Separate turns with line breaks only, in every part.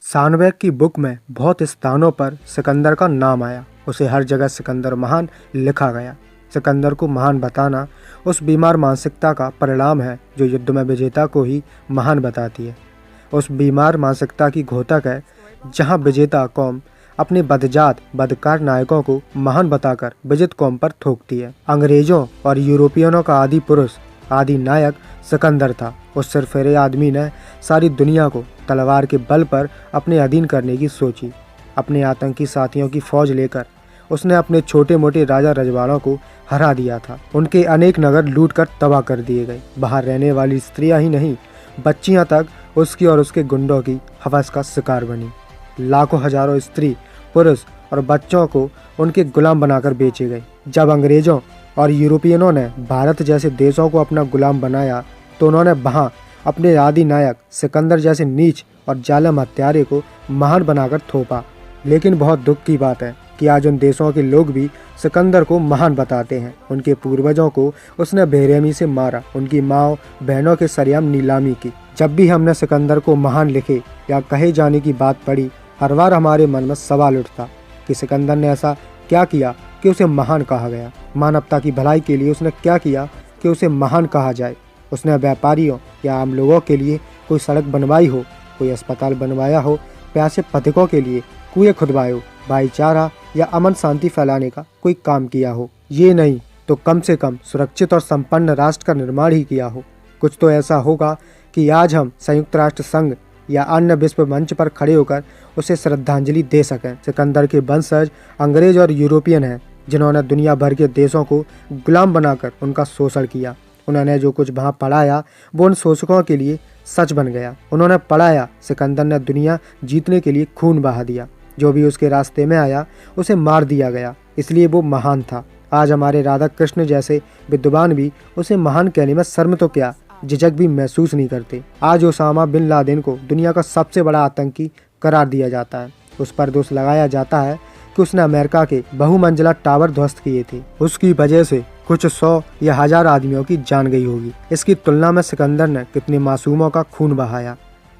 सानबैग की बुक में बहुत स्थानों पर सिकंदर का नाम आया। उसे हर जगह सिकंदर महान लिखा गया। सिकंदर को महान बताना उस बीमार मानसिकता का परिणाम है जो युद्ध में विजेता को ही महान बताती है। उस बीमार मानसिकता की घोतक है जहां विजेता कौम अपने बदजात बदकार नायकों को महान बताकर विजित कौम पर थोपती है। अंग्रेजों और यूरोपियनों का आदि पुरुष आदि नायक सिकंदर था। उस सिरफिरे आदमी ने सारी दुनिया को तलवार के बल पर अपने अधीन करने की सोची। अपने आतंकी साथियों की फौज लेकर उसने अपने छोटे मोटे राजा रजवाड़ों को हरा दिया था। उनके अनेक नगर लूट कर तबाह कर दिए गए। बाहर रहने वाली स्त्रियां ही नहीं, बच्चियां तक उसकी और उसके गुंडों की हवस का शिकार बनी। लाखों हजारों स्त्री पुरुष और बच्चों को उनके गुलाम बनाकर बेचे गए। जब अंग्रेजों और यूरोपियनों ने भारत जैसे देशों को अपना गुलाम बनाया तो उन्होंने वहाँ अपने आदि नायक सिकंदर जैसे नीच और जालिम हत्यारे को महान बनाकर थोपा। लेकिन बहुत दुख की बात है कि आज उन देशों के लोग भी सिकंदर को महान बताते हैं। उनके पूर्वजों को उसने बेरहमी से मारा, उनकी माँ बहनों के सरेआम नीलामी की। जब भी हमने सिकंदर को महान लिखे या कहे जाने की बात पड़ी, हर बार हमारे मन में सवाल उठता कि सिकंदर ने ऐसा क्या किया कि उसे महान कहा गया। मानवता की भलाई के लिए उसने क्या किया कि उसे महान कहा जाए। उसने व्यापारियों या आम लोगों के लिए कोई सड़क बनवाई हो, कोई अस्पताल बनवाया हो, प्यासे पथिकों के लिए कुएं खुदवाए हो, भाईचारा या अमन शांति फैलाने का कोई काम किया हो। ये नहीं तो कम से कम सुरक्षित और संपन्न राष्ट्र का निर्माण ही किया हो। कुछ तो ऐसा होगा कि आज हम संयुक्त राष्ट्र संघ या अन्य विश्व मंच पर खड़े होकर उसे श्रद्धांजलि दे सकें। सिकंदर के वंशज अंग्रेज और यूरोपियन हैं जिन्होंने दुनिया भर के देशों को गुलाम बनाकर उनका शोषण किया। उन्होंने जो कुछ वहाँ पढ़ाया वो उन शोषकों के लिए सच बन गया। उन्होंने पढ़ाया, सिकंदर ने दुनिया जीतने के लिए खून बहा दिया। जो भी उसके रास्ते में आया उसे मार दिया गया, इसलिए वो महान था। आज हमारे राधा कृष्ण जैसे विद्वान भी उसे महान कहने में शर्म तो क्या, झिझक भी महसूस नहीं करते। आज ओसामा बिन लादेन को दुनिया का सबसे बड़ा आतंकी करार दिया जाता है। उस पर दोष लगाया जाता है कि उसने अमेरिका के बहुमंजिला टावर ध्वस्त किए थे। उसकी वजह से कुछ 100 या 1000 आदमियों की जान गई होगी। इसकी तुलना में सिकंदर ने कितने मासूमों का खून बहाया,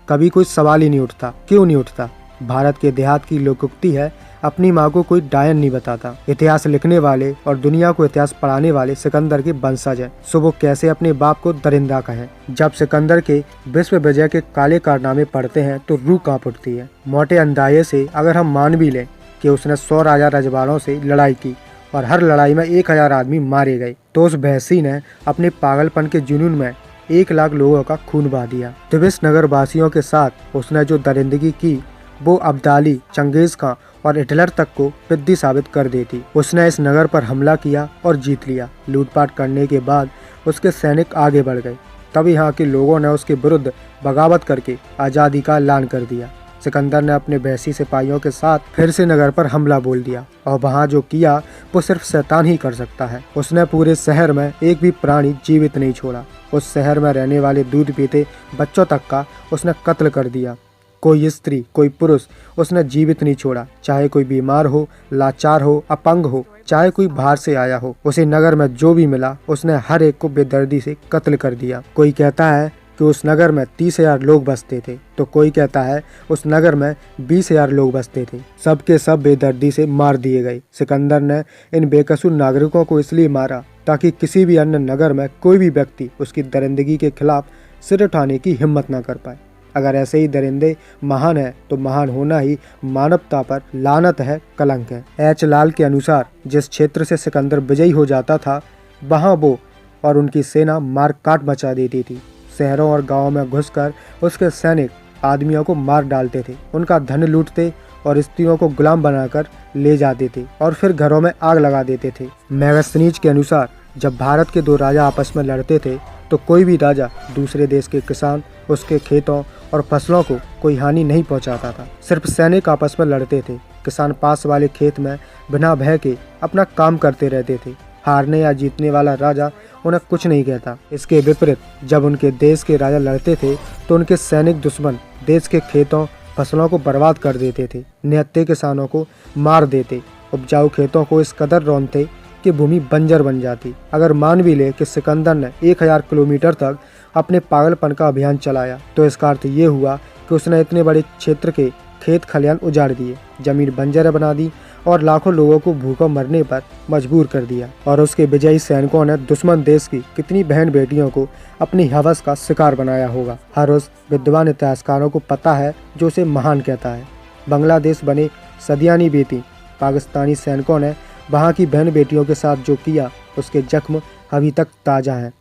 कभी कोई सवाल ही नहीं उठता। क्यों नहीं उठता? भारत के देहात की लोकोक्ति है, अपनी माँ को कोई डायन नहीं बताता। इतिहास लिखने वाले और दुनिया को इतिहास पढ़ाने वाले सिकंदर के वंशज हैं, सो वो कैसे अपने बाप को दरिंदा कहें। जब सिकंदर के विश्व विजय के काले कारनामे पढ़ते हैं तो रूह कांप उठती है। मोटे अंदाजे से अगर हम मान भी लें कि उसने 100 राजा रजवाड़ों से लड़ाई की और हर लड़ाई में 1000 आदमी मारे गए, तो उस बहसी ने अपने पागलपन के जुनून में 1 लाख लोगों का खून बहा दिया। दिविस नगर वासियों के साथ उसने जो दरिंदगी की वो अब्दाली, चंगेज खां और हिटलर तक को पिद्दी साबित कर देती। उसने इस नगर पर हमला किया और जीत लिया। लूटपाट करने के बाद उसके सैनिक आगे बढ़ गए। तब यहाँ के लोगों ने उसके विरुद्ध बगावत करके आज़ादी का ऐलान कर दिया। सिकंदर ने अपने बहसी सिपाहियों के साथ फिर से नगर पर हमला बोल दिया और वहाँ जो किया वो सिर्फ शैतान ही कर सकता है। उसने पूरे शहर में एक भी प्राणी जीवित नहीं छोड़ा। उस शहर में रहने वाले दूध पीते बच्चों तक का उसने कत्ल कर दिया। कोई स्त्री, कोई पुरुष उसने जीवित नहीं छोड़ा, चाहे कोई बीमार हो, लाचार हो, अपंग हो, चाहे कोई बाहर से आया हो। उसे नगर में जो भी मिला उसने हर एक को बेदर्दी से कत्ल कर दिया। कोई कहता है कि उस नगर में 30,000 लोग बसते थे, तो कोई कहता है उस नगर में 20,000 लोग बसते थे। सबके सब बेदर्दी से मार दिए गए। सिकंदर ने इन बेकसूर नागरिकों को इसलिए मारा ताकि किसी भी अन्य नगर में कोई भी व्यक्ति उसकी दरिंदगी के खिलाफ सिर उठाने की हिम्मत न कर पाए। अगर ऐसे ही दरिंदे महान है तो महान होना ही मानवता पर लानत है, कलंक है। एच लाल के अनुसार जिस क्षेत्र से सिकंदर विजयी हो जाता था वहां वो और उनकी सेना मार काट मचा देती थी। शहरों और गांवों में घुसकर उसके सैनिक आदमियों को मार डालते थे, उनका धन लूटते और स्त्रियों को गुलाम बनाकर ले जाते थे और फिर घरों में आग लगा देते थे। मैगस्थनीज के अनुसार जब भारत के 2 राजा आपस में लड़ते थे तो कोई भी राजा दूसरे देश के किसान, उसके खेतों और फसलों को कोई हानि नहीं पहुंचाता था। सिर्फ सैनिक आपस में लड़ते थे। किसान पास वाले खेत में बिना भय के अपना काम करते रहते थे। हारने या जीतने वाला राजा उन्हें कुछ नहीं कहता। इसके विपरीत जब उनके देश के राजा लड़ते थे तो उनके सैनिक दुश्मन देश के खेतों, फसलों को बर्बाद कर देते थे, निहत्थे किसानों को मार देते, उपजाऊ खेतों को इस कदर रौंदते कि भूमि बंजर बन जाती। अगर मान भी ले कि सिकंदर ने 1000 किलोमीटर तक अपने पागलपन का अभियान चलाया तो इसका अर्थ ये हुआ कि उसने इतने बड़े क्षेत्र के खेत खलियान उजाड़ दिए, जमीन बंजर बना दी और लाखों लोगों को भूखों मरने पर मजबूर कर दिया। और उसके विजयी सैनिकों ने दुश्मन देश की कितनी बहन बेटियों को अपनी हवस का शिकार बनाया होगा। हर उस विद्वान इतिहासकारों को पता है जो उसे महान कहता है। बांग्लादेश बने सदियां नहीं बीती, पाकिस्तानी सैनिकों ने वहाँ की बहन बेटियों के साथ जो किया उसके जख्म अभी तक ताज़ा हैं।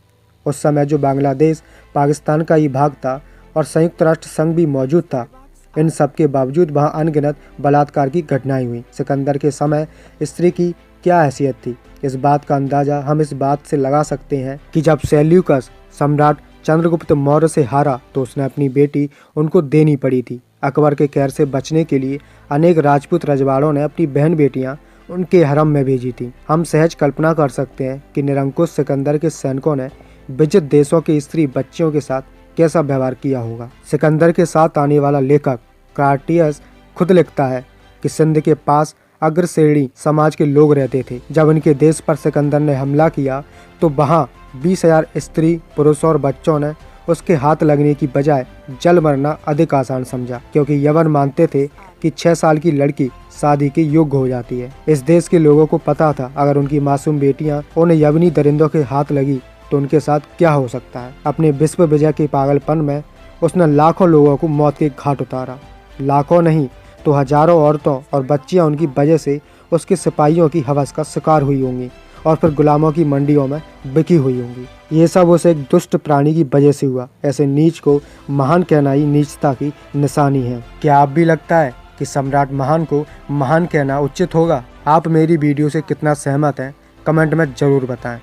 उस समय जो बांग्लादेश पाकिस्तान का ही भाग था और संयुक्त राष्ट्र संघ भी मौजूद था, इन सब के बावजूद वहाँ अनगिनत बलात्कार की घटनाएं हुई। सिकंदर के समय स्त्री की क्या हैसियत थी, इस बात का अंदाज़ा हम इस बात से लगा सकते हैं कि जब सेल्यूकस सम्राट चंद्रगुप्त मौर्य से हारा तो उसने अपनी बेटी उनको देनी पड़ी थी। अकबर के कहर से बचने के लिए अनेक राजपूत रजवाड़ों ने अपनी बहन बेटियाँ उनके हरम में भेजी थी। हम सहज कल्पना कर सकते हैं कि निरंकुश सिकंदर के सैनिकों ने विजित देशों के स्त्री बच्चियों के साथ कैसा व्यवहार किया होगा। सिकंदर के साथ आने वाला लेखक कार्टियस खुद लिखता है कि सिंध के पास अग्रश्रेणी समाज के लोग रहते थे। जब उनके देश पर सिकंदर ने हमला किया तो वहाँ 20,000 स्त्री पुरुषों और बच्चों ने उसके हाथ लगने की बजाय जल मरना अधिक आसान समझा, क्योंकि यवन मानते थे कि 6 साल की लड़की शादी के योग्य हो जाती है। इस देश के लोगों को पता था अगर उनकी मासूम बेटियां उन यवनी दरिंदों के हाथ लगी तो उनके साथ क्या हो सकता है। अपने विश्व विजय के पागलपन में उसने लाखों लोगों को मौत के घाट उतारा। लाखों नहीं तो हजारों औरतों और बच्चियां उनकी वजह से उसके सिपाहियों की हवस का शिकार हुई होंगी और फिर गुलामों की मंडियों में बिकी हुई होंगी। ये सब उस एक दुष्ट प्राणी की वजह से हुआ। ऐसे नीच को महान कहना ही नीचता की निशानी है। क्या आप भी लगता है कि सम्राट महान को महान कहना उचित होगा? आप मेरी वीडियो से कितना सहमत हैं कमेंट में जरूर बताएं।